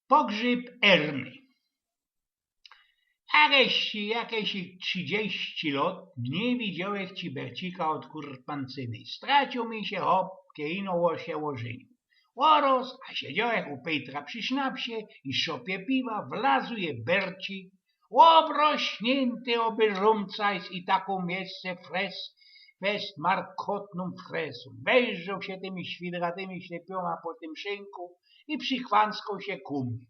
Pogrzeb Erny. Jakieś 30 lat nie widziałeś ci Bercika od kurpancyny. Stracił mi się hop, ino się ożenił. Oros, a siedziałeś u Petra przy sznapsie i szopie piwa, wlazuje Bercik, obrośnięty obyrumcajs i taką miejsce fest markotną fresą. Wejrzał się tymi świdratymi ślepioma po tym szynku i przychwanskał się ku mnie.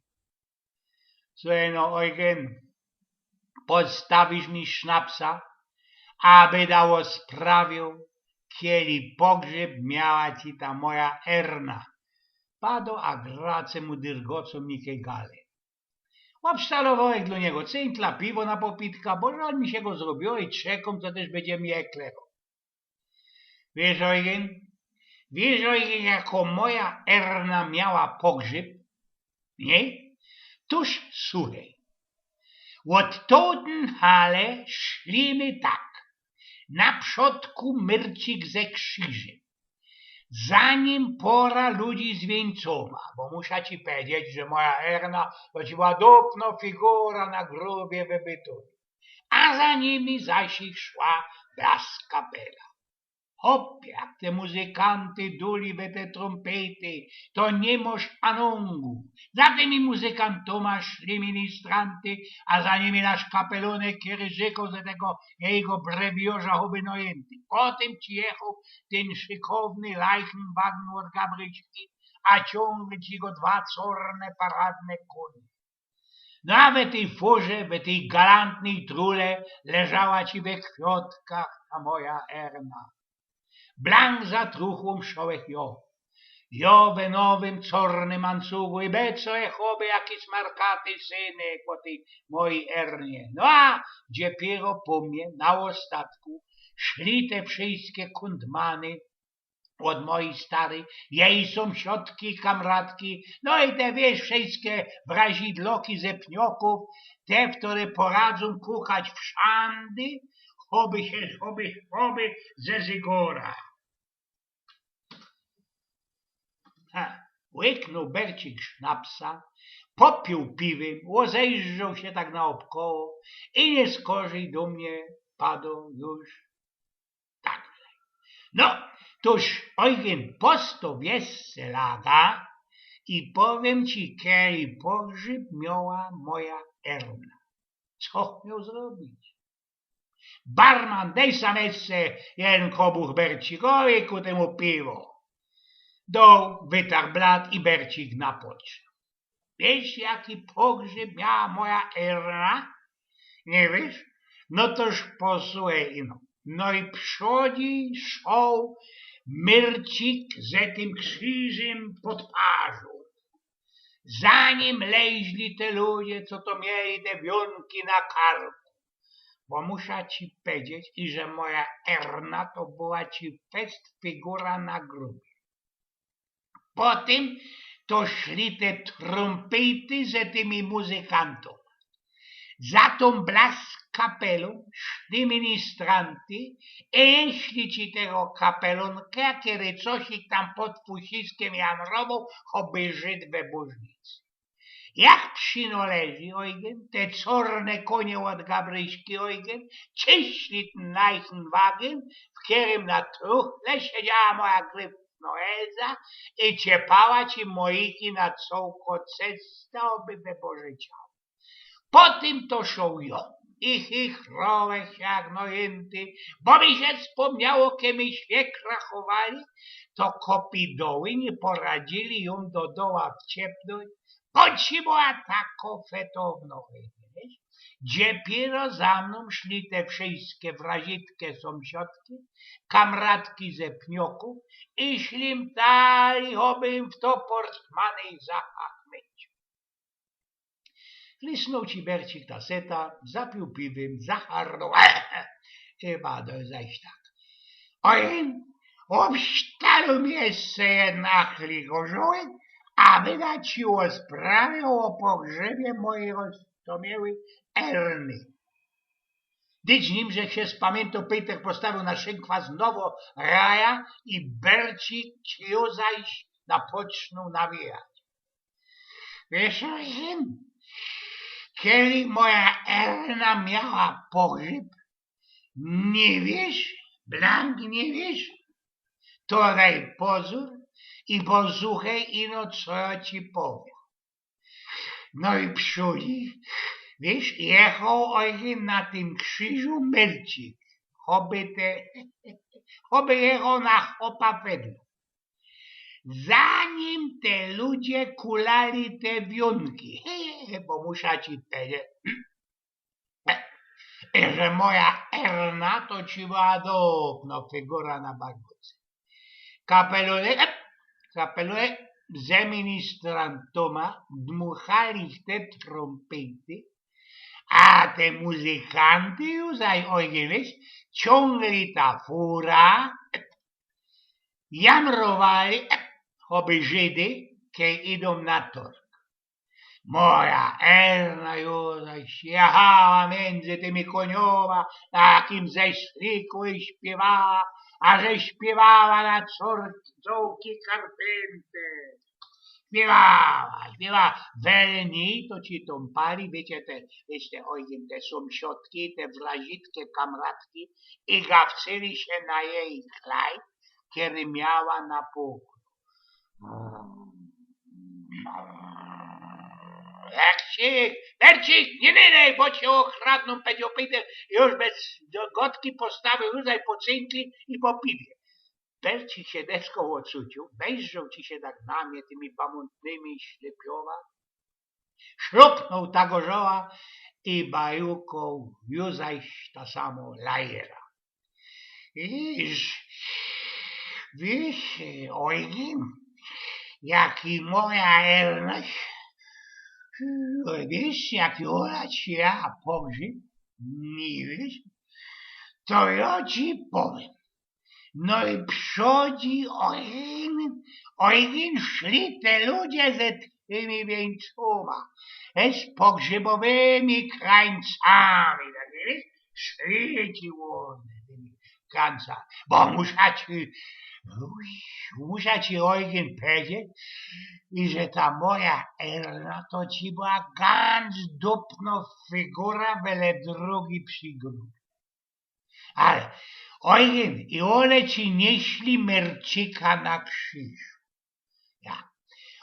Słuchaj no, Eugen, podstawisz mi sznapsa, aby dało sprawił, kiedy pogrzeb miała ci ta moja Erna. Pado a grace mu dyrgocą nikie gale. Obstalowałeś dla niego cyntla, piwo na popitka, bo żal mi się go zrobiło i czekam, co też będzie mi eklewał. Wiesz, Eugen, jako moja Erna miała pogrzeb, nie? Tuż słuchaj. Od Totenhale szlimy tak. Na przodku Myrcik ze krzyżem. Zanim pora ludzi zwieńcowa, bo muszę ci powiedzieć, że moja Erna to ci była dupno figura na grobie wybytu. A za nimi zaś ich szła blask kapela. Hop, jak te muzykanty duli we te trompety, to nie moż anongu. Za tymi muzykantoma szli ministranty, a za nimi nasz kapelunek, który rzekł ze tego jego brebiorza obynojęty. Potem ci jechał ten szykowny Leichenwagen od Gabryczki, a ciągle ci go dwa czorne paradne konie. No we tej furze, we tej galantnej trule leżała ci we kwiatkach ta moja Erna. Blank za truchłą szołek jo we nowym czornym ancugu i beco echoby jaki smarkaty synek po tej mojej Ernie. No a dopiero po mnie na ostatku szli te wszystkie kundmany od mojej starej, jej sąsiadki, kamratki, no i te wiesz, wszystkie wrazidloki ze pnioków, te, które poradzą kuchać w szandy, choby ze zygora. Łyknął Bercik sznapsa, popił piwem, rozejrzał się tak naokoło i nie skorzej do mnie padł już tak. No, toż Eugen posto weselaga i powiem ci, kiedy pogrzeb miała moja Erna. Co miał zrobić? Barman, daj samece jeden kobuch Bercikowi ku temu piwo. Dał, wytarł blat i Bercik napoczął. Wiesz, jaki pogrzeb miała moja Erna? Nie wiesz? No toż posłuchaj ino. No i przodzi szł Myrcik ze tym krzyżem pod pażą. Zanim leźli te ludzie, co to mieli te wionki na karku. Bo muszę ci powiedzieć, że moja Erna to była ci fest figura na grubie. Potem to szli te trompety ze tymi muzykantami. Za tą blask kapelą szli ministranty i szli ci tego kapelonka, który coś ich tam pod fusiskiem jamrował, choby Żyd we bożnicy. Jak przynoleży, Eugen, te czorne konie od Gabryśki, Eugen, czyśli ten Leichenwagen, w którym na truchle siedziała moja Gryfnoeza i ciepała ci moiki na cołko cesta, oby wypożyczał. Potem to szło ich rołek jak nojęty, bo mi się wspomniało, kiedy mi świekra chowali, to kopidoły nie poradzili ją do doła wciepnąć, bo ci była tako fetowno, wiesz? Dopiero za mną szli te wszystkie wrazitkie sąsiadki, kamratki ze pnioków i szlim dali, obym w to portmany zachachmyć. Lisnął ci Bercik ta seta, zapił piwem, zacharnął, chyba to zaś tak. Oj, obstalu mi jeszcze jedna chligożołek, aby dać ci o sprawie o pogrzebie mojej roztomiałej Erny. Dyć nim, że się spamiętał, Peter postawił na szynkwa znowu raja i Bercik ci ją zaś napoczął nawijać. Wiesz, Eugen, kiedy moja Erna miała pogrzeb, nie wiesz, blank nie wiesz, to daj pozór i posłuchaj ino, co ja ci powiem. No i przódi, wiesz, jechał Eugen na tym krzyżu Melcik, choby jechał na chopa wedle. Zanim te ludzie kulali te wionki, bo muszę ci powiedzieć, że moja Erna to ci była dopno figura na bagóce. Kapeluje ze ministrantoma dmuchali w te trompety, a te muzykanty już, wiesz, ciągli ta fura, jamrowali, choby Żydy, kiedy idą na torg. Moja Erna już jechała między tymi konioma, takim ze szriku i śpiewała, a że śpiewała na czołki karpęty. Śpiewała. Welni to ci tąpali, wiecie, te sąsiadki, te wrazitkie kamratki i gawcyli się na jej klaj, kiedy miała na pokój. Bercik, nie daj, bo cię okradną, powiedział Peter, już bez gotki postawił, rzucaj po cynki i po piwie. Bercik się deską odsucił, wejrzał ci się tak na mnie tymi pamątnymi ślepiowa, szrupnął ta gorzoła i bajuką już zaś ta samo lajera. Wiesz, Eugen, jaki moja Erna, wiesz, jaki ona ci ja pogrzeb, nie wiesz, to ja ci powiem. No i przodzi Eugen, szli te ludzie ze tymi wieńcoma, z pogrzebowymi krańcami, tak wiesz, szli ci ładne tymi krańcami, bo muszę ci Eugen powiedzieć, i że ta moja Erna to ci była ganz dupno figura wele drogi przygód. Ale Eugen, i one ci nieśli Mercika na krzyżu. Ja.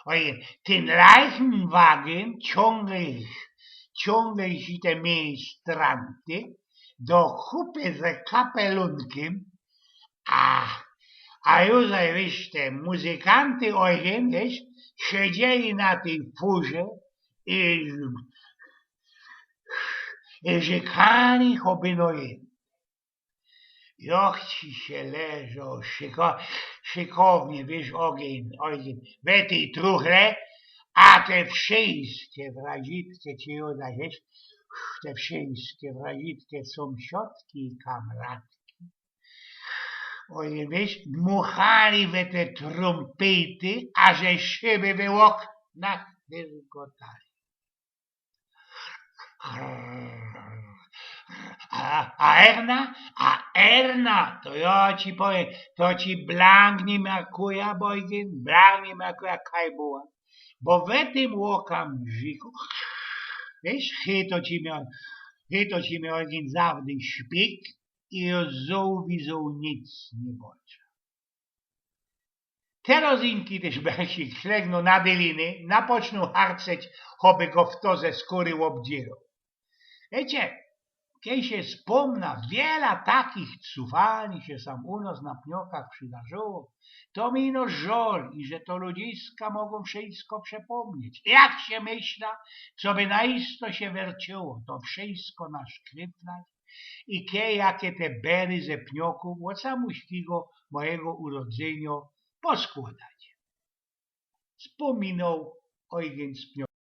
Eugen, ten Leichenwagen ciągle ci te ministranty do chupy z kapelunkiem, a już wiesz, te muzykanty Eugen, wiesz, siedzieli na tej furze i rzekali choby no jedno. Jak ci się leżą szykownie, wiesz, Eugen, we tej truchle, a te wszystkie wrazitkie ci wiesz, te wszystkie wrazitkie sąsiadki i kamratki, Eugen, wiesz, dmuchali we te trompety, a że szyby w oknach wyrgotali. A Erna, to ja ci powiem, to ci blank nie makuje, Eugen, blank nie makuje, kaj była. Bo w tym łokamżyku, wiesz, chyto ci miał Eugen zawdy szpik i widzą nic nie boczy. Te rozinki też Bercik ślegną na deliny, napoczną harceć, choby go w to ze skóry obdzierał. Wiecie, kiedy się wspomna, wiele takich cufalni się sam u nas na pniokach przydarzyło, to mi no żal, i że to ludziska mogą wszystko przepomnieć. Jak się myśla, co by naisto się werciło, to wszystko naszkrypnać i jakie te bery ze pnioków od samuśkiego mojego urodzenia poskładać. Wspominał Eugen z pnioków.